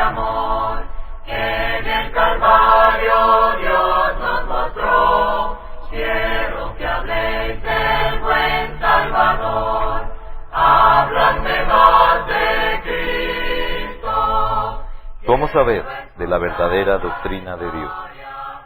amor que en el Calvario Dios nos mostró. Quiero que habléis del buen Salvador, habladme más de Cristo. ¿Cómo saber de la verdadera doctrina de Dios?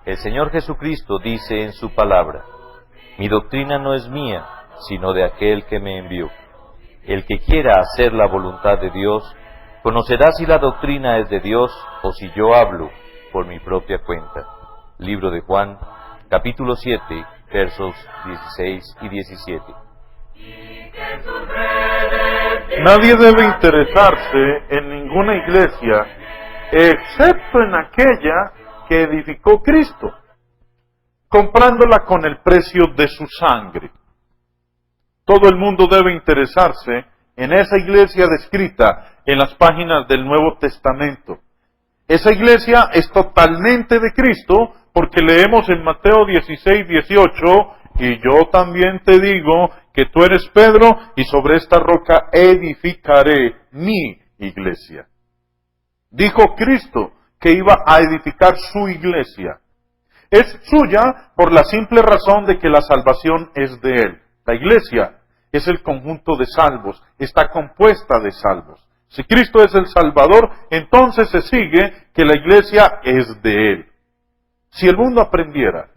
El Señor Jesucristo dice en su palabra: mi doctrina no es mía, sino de aquel que me envió. El que quiera hacer la voluntad de Dios, conocerá si la doctrina es de Dios o si yo hablo por mi propia cuenta. Libro de Juan, capítulo 7, versos 16 y 17. Nadie debe interesarse en ninguna iglesia, excepto en aquella que edificó Cristo, comprándola con el precio de su sangre. Todo el mundo debe interesarse en esa iglesia descrita en las páginas del Nuevo Testamento. Esa iglesia es totalmente de Cristo, porque leemos en Mateo 16, 18, y yo también te digo que tú eres Pedro, y sobre esta roca edificaré mi iglesia. Dijo Cristo que iba a edificar su iglesia. Es suya por la simple razón de que la salvación es de Él. La iglesia es el conjunto de salvos, está compuesta de salvos. Si Cristo es el Salvador, entonces se sigue que la iglesia es de Él. Si el mundo aprendiera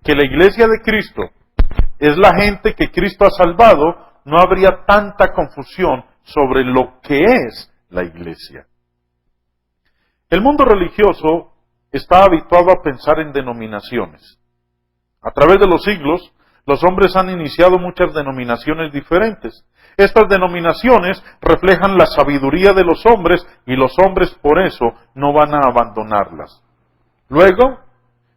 que la iglesia de Cristo es la gente que Cristo ha salvado, no habría tanta confusión sobre lo que es la iglesia. El mundo religioso está habituado a pensar en denominaciones. A través de los siglos, los hombres han iniciado muchas denominaciones diferentes. Estas denominaciones reflejan la sabiduría de los hombres y los hombres por eso no van a abandonarlas. Luego,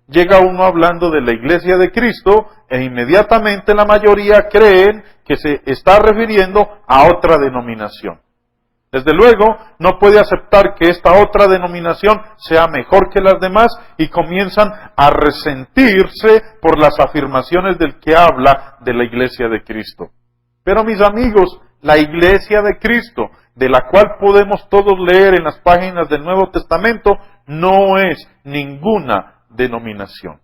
llega uno hablando de la iglesia de Cristo e inmediatamente la mayoría creen que se está refiriendo a otra denominación. Desde luego, no puede aceptar que esta otra denominación sea mejor que las demás y comienzan a resentirse por las afirmaciones del que habla de la iglesia de Cristo. Pero mis amigos, la iglesia de Cristo, de la cual podemos todos leer en las páginas del Nuevo Testamento, no es ninguna denominación.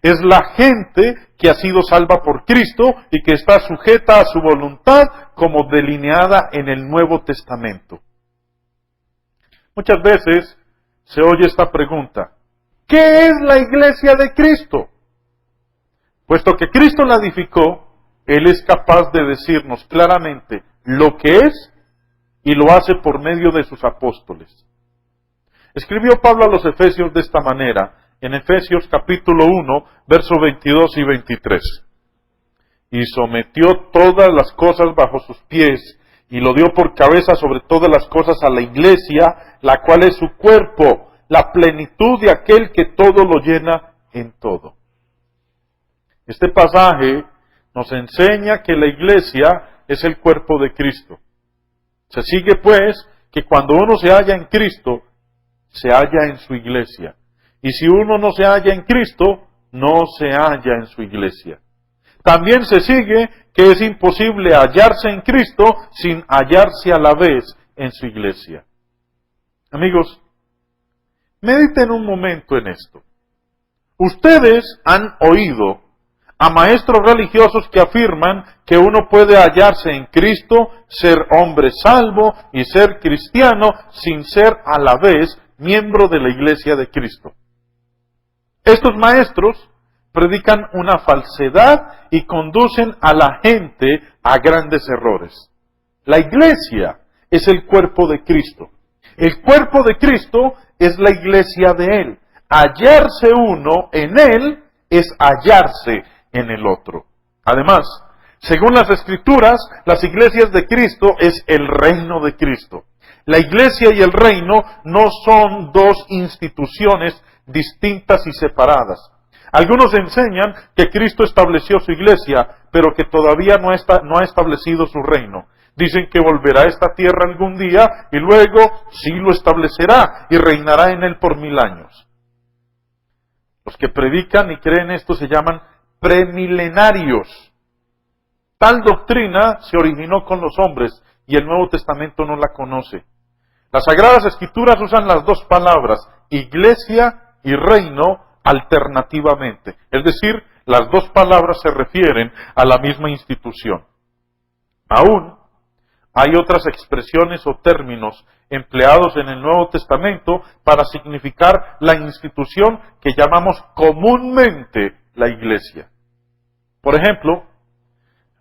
Es la gente que ha sido salva por Cristo y que está sujeta a su voluntad como delineada en el Nuevo Testamento. Muchas veces se oye esta pregunta: ¿qué es la iglesia de Cristo? Puesto que Cristo la edificó, Él es capaz de decirnos claramente lo que es y lo hace por medio de sus apóstoles. Escribió Pablo a los Efesios de esta manera, en Efesios capítulo 1, versos 22 y 23. Y sometió todas las cosas bajo sus pies, y lo dio por cabeza sobre todas las cosas a la iglesia, la cual es su cuerpo, la plenitud de aquel que todo lo llena en todo. Este pasaje nos enseña que la iglesia es el cuerpo de Cristo. Se sigue pues que cuando uno se halla en Cristo, se halla en su iglesia. Y si uno no se halla en Cristo, no se halla en su iglesia. También se sigue que es imposible hallarse en Cristo sin hallarse a la vez en su iglesia. Amigos, mediten un momento en esto. Ustedes han oído a maestros religiosos que afirman que uno puede hallarse en Cristo, ser hombre salvo y ser cristiano sin ser a la vez miembro de la iglesia de Cristo. Estos maestros predican una falsedad y conducen a la gente a grandes errores. La iglesia es el cuerpo de Cristo. El cuerpo de Cristo es la iglesia de Él. Hallarse uno en Él es hallarse en el otro. Además, según las Escrituras, las iglesias de Cristo es el reino de Cristo. La iglesia y el reino no son dos instituciones distintas y separadas. Algunos enseñan que Cristo estableció su iglesia, pero que todavía no ha establecido su reino. Dicen que volverá a esta tierra algún día y luego sí lo establecerá y reinará en él por 1000 años. Los que predican y creen esto se llaman premilenarios. Tal doctrina se originó con los hombres y el Nuevo Testamento no la conoce. Las Sagradas Escrituras usan las dos palabras, iglesia y reino, alternativamente. Es decir, las dos palabras se refieren a la misma institución. Aún hay otras expresiones o términos empleados en el Nuevo Testamento para significar la institución que llamamos comúnmente la iglesia. Por ejemplo,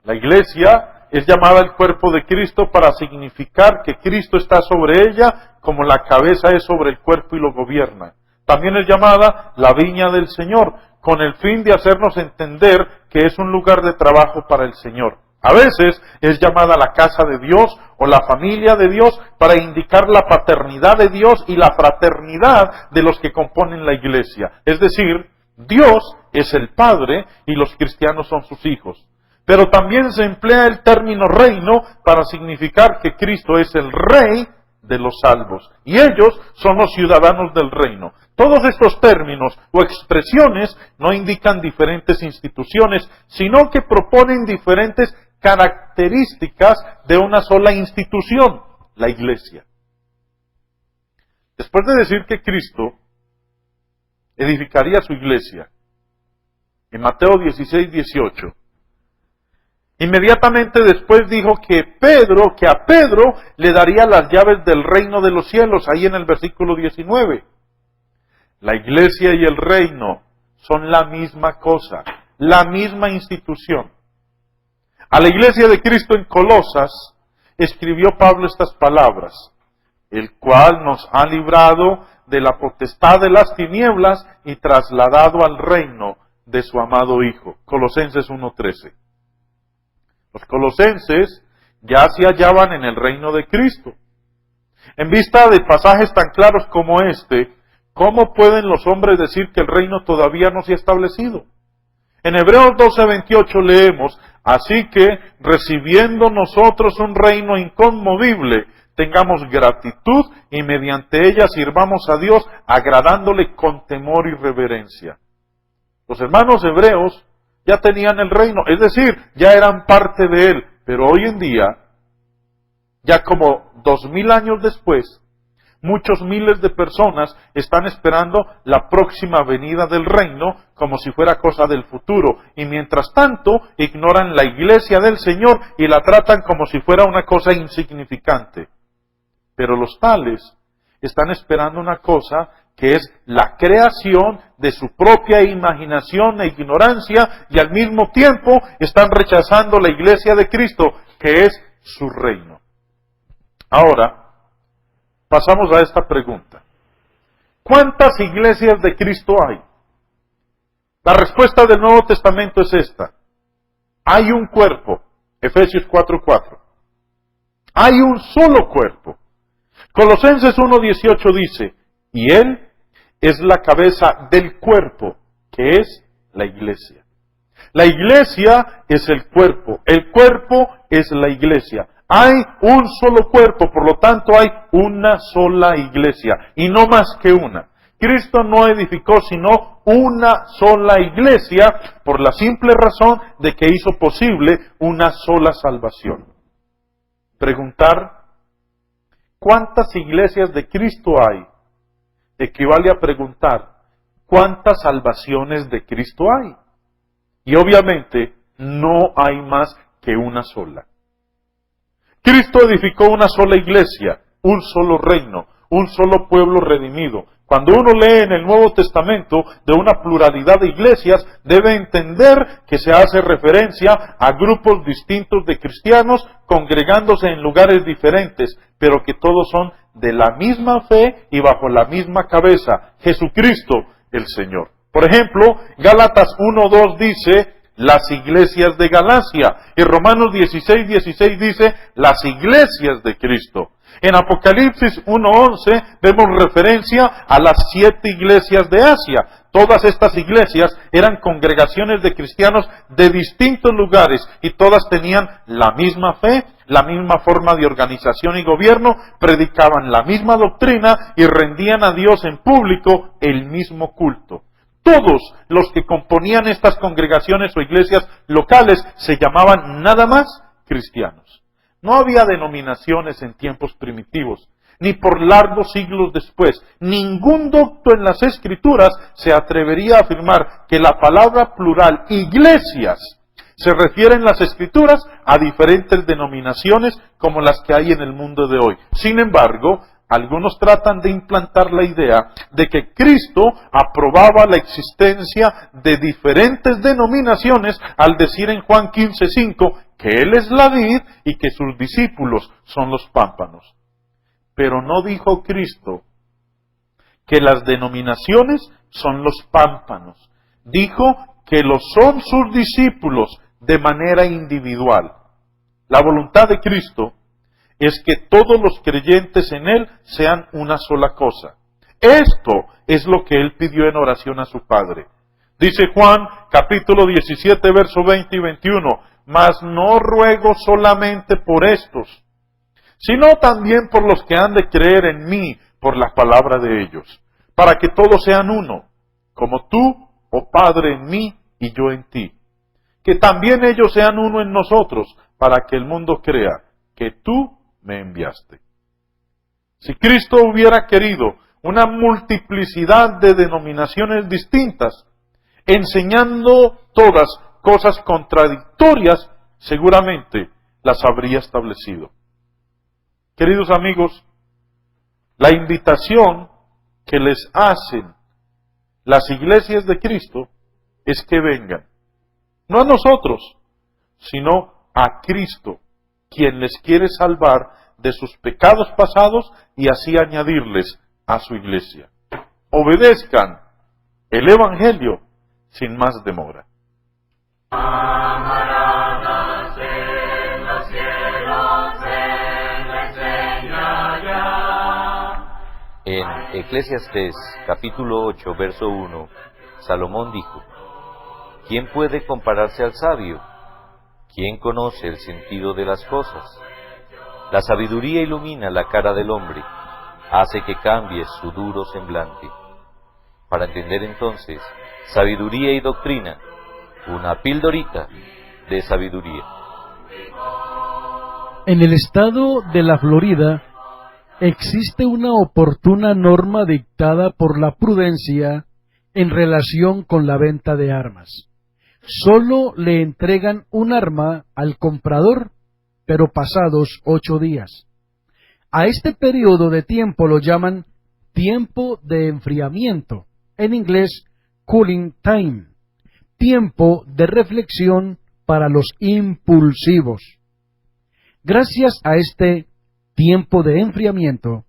la iglesia es llamada el cuerpo de Cristo para significar que Cristo está sobre ella como la cabeza es sobre el cuerpo y lo gobierna. También es llamada la viña del Señor, con el fin de hacernos entender que es un lugar de trabajo para el Señor. A veces es llamada la casa de Dios o la familia de Dios para indicar la paternidad de Dios y la fraternidad de los que componen la iglesia. Es decir, Dios es el Padre y los cristianos son sus hijos. Pero también se emplea el término reino para significar que Cristo es el Rey de los salvos y ellos son los ciudadanos del reino. Todos estos términos o expresiones no indican diferentes instituciones, sino que proponen diferentes características de una sola institución, la iglesia. Después de decir que Cristo edificaría su iglesia, en Mateo 16, 18, inmediatamente después dijo que a Pedro le daría las llaves del reino de los cielos, ahí en el versículo 19. La iglesia y el reino son la misma cosa, la misma institución. A la iglesia de Cristo en Colosas escribió Pablo estas palabras, el cual nos ha librado de la potestad de las tinieblas y trasladado al reino de su amado Hijo. Colosenses 1:13. Los colosenses ya se hallaban en el reino de Cristo. En vista de pasajes tan claros como este, ¿cómo pueden los hombres decir que el reino todavía no se ha establecido? En Hebreos 12:28 leemos, así que recibiendo nosotros un reino inconmovible, tengamos gratitud y mediante ella sirvamos a Dios agradándole con temor y reverencia. Los hermanos hebreos ya tenían el reino, es decir, ya eran parte de él, pero hoy en día, ya como 2000 años después, muchos miles de personas están esperando la próxima venida del reino como si fuera cosa del futuro. Y mientras tanto, ignoran la iglesia del Señor y la tratan como si fuera una cosa insignificante. Pero los tales están esperando una cosa que es la creación de su propia imaginación e ignorancia y al mismo tiempo están rechazando la iglesia de Cristo, que es su reino. Ahora, pasamos a esta pregunta. ¿Cuántas iglesias de Cristo hay? La respuesta del Nuevo Testamento es esta. Hay un cuerpo. Efesios 4:4. Hay un solo cuerpo. Colosenses 1:18 dice, y Él es la cabeza del cuerpo, que es la iglesia. La iglesia es el cuerpo es la iglesia. Hay un solo cuerpo, por lo tanto hay una sola iglesia, y no más que una. Cristo no edificó sino una sola iglesia, por la simple razón de que hizo posible una sola salvación. Preguntar, ¿cuántas iglesias de Cristo hay? Equivale a preguntar, ¿cuántas salvaciones de Cristo hay? Y obviamente no hay más que una sola. Cristo edificó una sola iglesia, un solo reino, un solo pueblo redimido. Cuando uno lee en el Nuevo Testamento de una pluralidad de iglesias, debe entender que se hace referencia a grupos distintos de cristianos congregándose en lugares diferentes, pero que todos son de la misma fe y bajo la misma cabeza, Jesucristo el Señor. Por ejemplo, Gálatas 1:2 dice, las iglesias de Galacia. Y Romanos 16:16 dice, las iglesias de Cristo. En Apocalipsis 1:11 vemos referencia a las 7 iglesias de Asia. Todas estas iglesias eran congregaciones de cristianos de distintos lugares y todas tenían la misma fe, la misma forma de organización y gobierno, predicaban la misma doctrina y rendían a Dios en público el mismo culto. Todos los que componían estas congregaciones o iglesias locales se llamaban nada más cristianos. No había denominaciones en tiempos primitivos. ni por largos siglos después, ningún docto en las Escrituras se atrevería a afirmar que la palabra plural iglesias se refiere en las Escrituras a diferentes denominaciones como las que hay en el mundo de hoy. Sin embargo, algunos tratan de implantar la idea de que Cristo aprobaba la existencia de diferentes denominaciones al decir en Juan 15:5 que Él es la vid y que sus discípulos son los pámpanos. Pero no dijo Cristo que las denominaciones son los pámpanos. Dijo que lo son sus discípulos de manera individual. La voluntad de Cristo es que todos los creyentes en Él sean una sola cosa. Esto es lo que Él pidió en oración a su Padre. Dice Juan, capítulo 17, verso 20 y 21, mas no ruego solamente por estos, sino también por los que han de creer en mí por la palabra de ellos, para que todos sean uno, como tú, oh Padre, en mí y yo en ti. Que también ellos sean uno en nosotros, para que el mundo crea que tú me enviaste. Si Cristo hubiera querido una multiplicidad de denominaciones distintas, enseñando todas cosas contradictorias, seguramente las habría establecido. Queridos amigos, la invitación que les hacen las iglesias de Cristo es que vengan, no a nosotros, sino a Cristo, quien les quiere salvar de sus pecados pasados y así añadirles a su iglesia. Obedezcan el Evangelio sin más demora. Camaradas en los cielos, Él enseña ya. En Eclesiastés capítulo 8, verso 1, Salomón dijo: ¿Quién puede compararse al sabio? ¿Quién conoce el sentido de las cosas? La sabiduría ilumina la cara del hombre, hace que cambie su duro semblante. Para entender entonces sabiduría y doctrina, una pildorita de sabiduría. En el estado de la Florida existe una oportuna norma dictada por la prudencia en relación con la venta de armas. Solo le entregan un arma al comprador, pero pasados 8 días. A este periodo de tiempo lo llaman tiempo de enfriamiento, en inglés cooling time, tiempo de reflexión para los impulsivos. Gracias a este tiempo de enfriamiento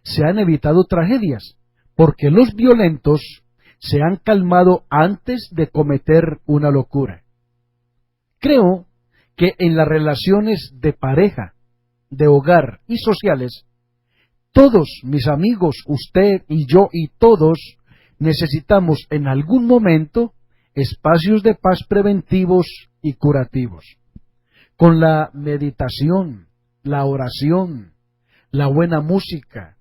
se han evitado tragedias, porque los violentos se han calmado antes de cometer una locura. Creo que en las relaciones de pareja, de hogar y sociales, todos mis amigos, usted y yo y todos, necesitamos en algún momento espacios de paz preventivos y curativos. Con la meditación, la oración, la buena música,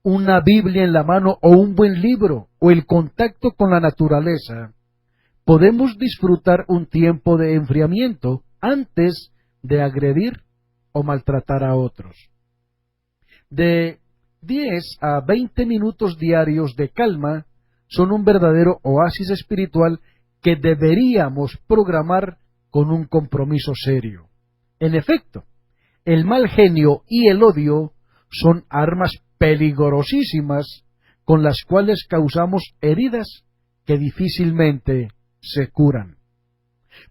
una Biblia en la mano o un buen libro o el contacto con la naturaleza, podemos disfrutar un tiempo de enfriamiento antes de agredir o maltratar a otros. De 10 a 20 minutos diarios de calma son un verdadero oasis espiritual que deberíamos programar con un compromiso serio. En efecto, el mal genio y el odio son armas peligrosísimas con las cuales causamos heridas que difícilmente se curan.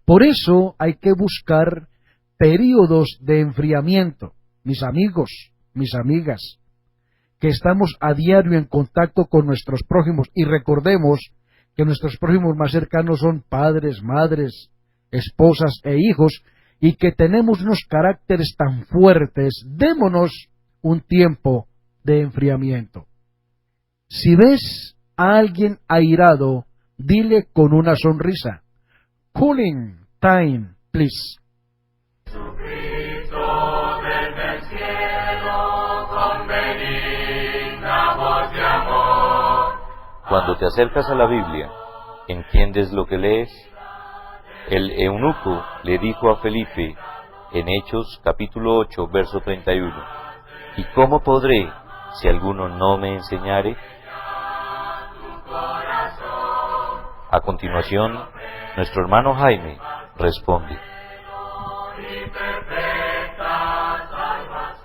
Por eso hay que buscar períodos de enfriamiento, mis amigos, mis amigas, que estamos a diario en contacto con nuestros prójimos, y recordemos que nuestros prójimos más cercanos son padres, madres, esposas e hijos, y que tenemos unos caracteres tan fuertes. Démonos un tiempo de enfriamiento. Si ves a alguien airado, dile con una sonrisa: cooling time, please. Jesucristo desde el cielo con benigna voz de amor. Cuando te acercas a la Biblia, ¿entiendes lo que lees? El eunuco le dijo a Felipe en Hechos capítulo 8, verso 31, ¿y cómo podré si alguno no me enseñare. A continuación, nuestro hermano Jaime responde.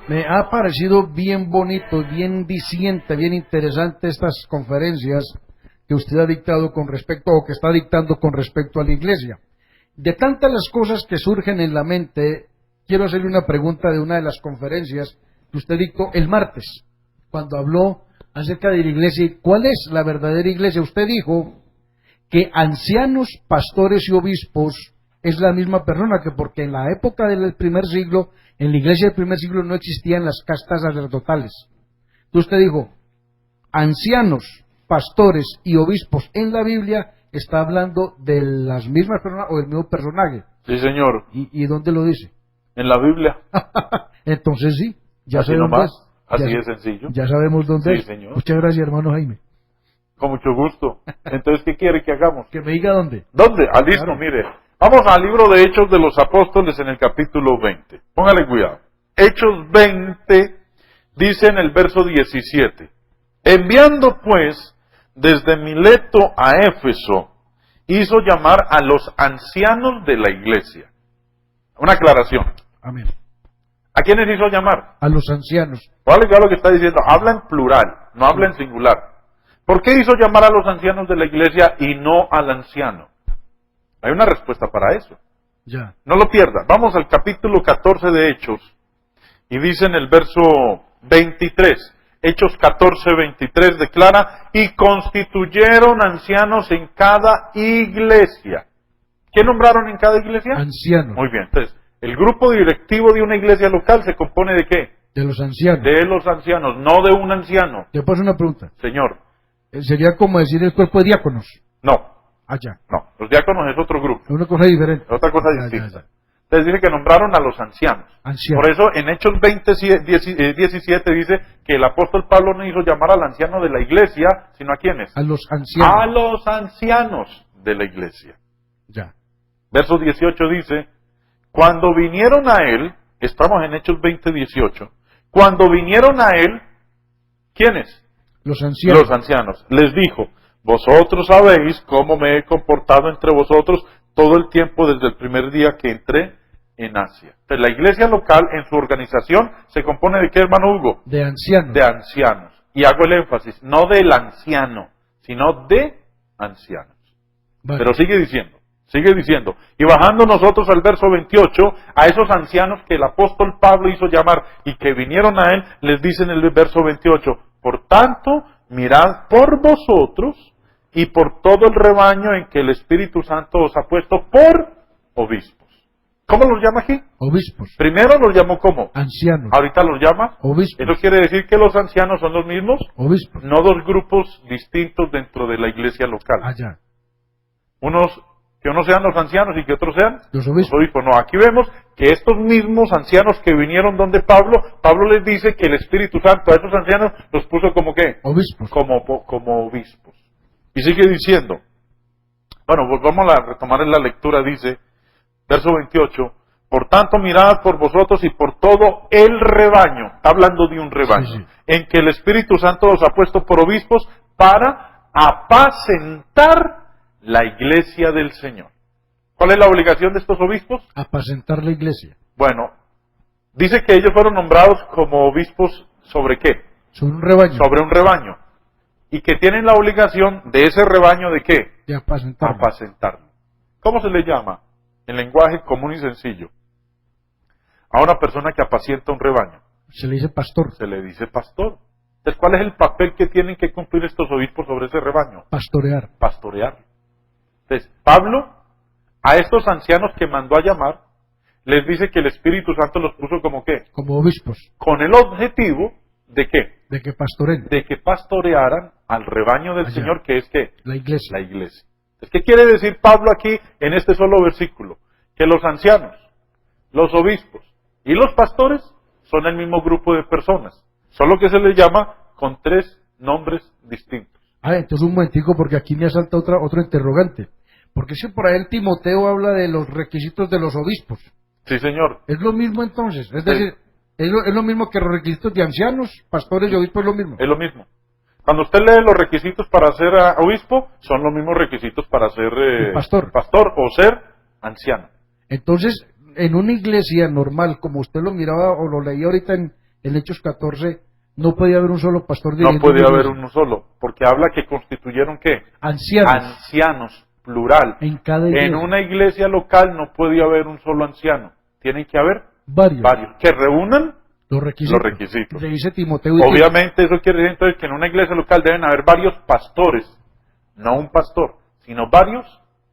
Me ha parecido bien bonito, bien diciente, bien interesante estas conferencias que usted ha dictado con respecto, o que está dictando con respecto a la iglesia. De tantas las cosas que surgen en la mente, quiero hacerle una pregunta de una de las conferencias que usted dictó el martes, cuando habló acerca de la iglesia. ¿Cuál es la verdadera iglesia? Usted dijo que ancianos, pastores y obispos es la misma persona, que porque en la época del primer siglo, en la iglesia del primer siglo no existían las castas sacerdotales. Entonces usted dijo, ancianos, pastores y obispos en la Biblia está hablando de las mismas personas o del mismo personaje. Sí, señor. ¿Y dónde lo dice? En la Biblia. Entonces sí, ya Así sabemos nomás. dónde es. Así Ya- de sencillo. Ya sabemos dónde Sí, es. señor. Muchas gracias, hermano Jaime. Con mucho gusto. Entonces, ¿qué quiere que hagamos? Que me diga dónde. ¿Dónde? Ah, listo, Claro. mire. Vamos al libro de Hechos de los Apóstoles en el capítulo 20. Póngale cuidado. Hechos 20 dice en el verso 17. Enviando pues desde Mileto a Éfeso, hizo llamar a los ancianos de la iglesia. Una aclaración. Amén. ¿A quiénes hizo llamar? A los ancianos. Vale, claro lo que está diciendo. Habla en plural, no habla en singular. ¿Por qué hizo llamar a los ancianos de la iglesia y no al anciano? Hay una respuesta para eso. Ya. No lo pierda. Vamos al capítulo 14 de Hechos. Y dice en el verso 23. Hechos 14, 23 declara, y constituyeron ancianos en cada iglesia. ¿Qué nombraron en cada iglesia? Ancianos. Muy bien. Entonces, el grupo directivo de una iglesia local se compone de qué? De los ancianos. De los ancianos, no de un anciano. Le paso una pregunta. Señor, Sería como decir el cuerpo de diáconos. no, Allá. no. Los diáconos es otro grupo, Es una cosa diferente. es otra cosa Ya, distinta. ya. Entonces dice que nombraron a los ancianos. Ancianos. Por eso en Hechos 20, 17 dice que el apóstol Pablo no hizo llamar al anciano de la iglesia, sino a quiénes? A los ancianos. A los ancianos de la iglesia. Ya. Verso 18 dice, cuando vinieron a él, estamos en Hechos 20, 18, cuando vinieron a él, ¿quiénes? Los ancianos. Los ancianos. Les dijo, vosotros sabéis cómo me he comportado entre vosotros todo el tiempo desde el primer día que entré en Asia. Entonces, la iglesia local en su organización se compone de qué, hermano Hugo? De ancianos. De ancianos. Y hago el énfasis, no del anciano, sino de ancianos. Vale. Pero sigue diciendo. Y bajando nosotros al verso 28, a esos ancianos que el apóstol Pablo hizo llamar y que vinieron a él, les dice en el verso 28, por tanto, mirad por vosotros y por todo el rebaño en que el Espíritu Santo os ha puesto por obispos. ¿Cómo los llama aquí? Obispos. Primero los llamó como. Ancianos. Ahorita los llama. Obispos. Eso quiere decir que los ancianos son los mismos, Obispos. no dos grupos distintos dentro de la iglesia local. Allá. Que unos sean los ancianos y que otros sean Los obispos. No, aquí vemos que estos mismos ancianos que vinieron donde Pablo les dice que el Espíritu Santo a esos ancianos los puso como qué? Obispos. Como obispos. Y sigue diciendo, bueno, volvamos a retomar en la lectura, dice, verso 28, por tanto mirad por vosotros y por todo el rebaño, está hablando de un rebaño, Sí, sí. en que el Espíritu Santo los ha puesto por obispos para apacentar la iglesia del Señor. ¿Cuál es la obligación de estos obispos? Apacentar la iglesia. Bueno, dice que ellos fueron nombrados como obispos ¿sobre qué? Sobre un rebaño. Sobre un rebaño. Y que tienen la obligación de ese rebaño ¿de qué? De apacentar. Apacentarlo. ¿Cómo se le llama? En lenguaje común y sencillo. A una persona que apacienta un rebaño. Se le dice pastor. Se le dice pastor. Entonces, ¿cuál es el papel que tienen que cumplir estos obispos sobre ese rebaño? Pastorear. Pastorearlo. Entonces, Pablo, a estos ancianos que mandó a llamar, les dice que el Espíritu Santo los puso como qué? Como obispos. Con el objetivo de qué? De que pastoreen. De que pastorearan al rebaño del Allá. Señor, que es qué? La iglesia. La iglesia. Entonces, ¿qué quiere decir Pablo aquí en este solo versículo? Que los ancianos, los obispos y los pastores son el mismo grupo de personas, solo que se les llama con tres nombres distintos. Ah, entonces un momentico, porque aquí me asalta otro interrogante. Porque si por ahí el Timoteo habla de los requisitos de los obispos. Sí, señor. Es lo mismo entonces. Es Sí. decir, Es lo mismo que los requisitos de ancianos, pastores y obispos, es lo mismo. Es lo mismo. Cuando usted lee los requisitos para ser obispo, son los mismos requisitos para ser Pastor. o ser anciano. Entonces, en una iglesia normal, como usted lo miraba o lo leía ahorita en Hechos 14, no podía haber un solo pastor No dirigiendo puede una haber iglesia. uno solo, porque habla que constituyeron ¿qué? Ancianos Ancianos, plural. en cada iglesia. En una iglesia local no puede haber un solo anciano. Tienen que haber Varios. que reúnan Los requisitos. los requisitos. Le dice Timoteo. Obviamente eso quiere decir entonces que en una iglesia local deben haber varios pastores, no un pastor, sino varios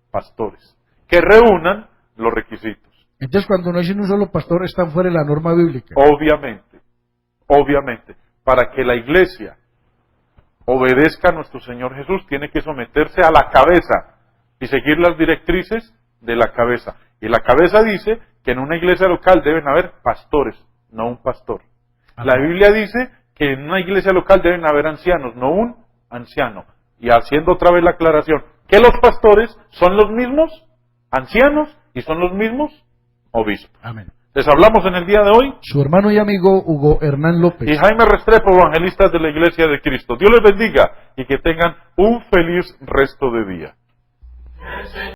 pastores, que reúnan los requisitos. Entonces, cuando no dicen un solo pastor, están fuera de la norma bíblica. Obviamente, para que la iglesia obedezca a nuestro Señor Jesús, tiene que someterse a la cabeza y seguir las directrices de la cabeza. Y la cabeza dice que en una iglesia local deben haber pastores, no un pastor. La Biblia dice que en una iglesia local deben haber ancianos, no un anciano. Y haciendo otra vez la aclaración, que los pastores son los mismos ancianos y son los mismos obispos. Amén. Les hablamos en el día de hoy. Su hermano y amigo Hugo Hernán López. Y Jaime Restrepo, evangelistas de la Iglesia de Cristo. Dios les bendiga y que tengan un feliz resto de día.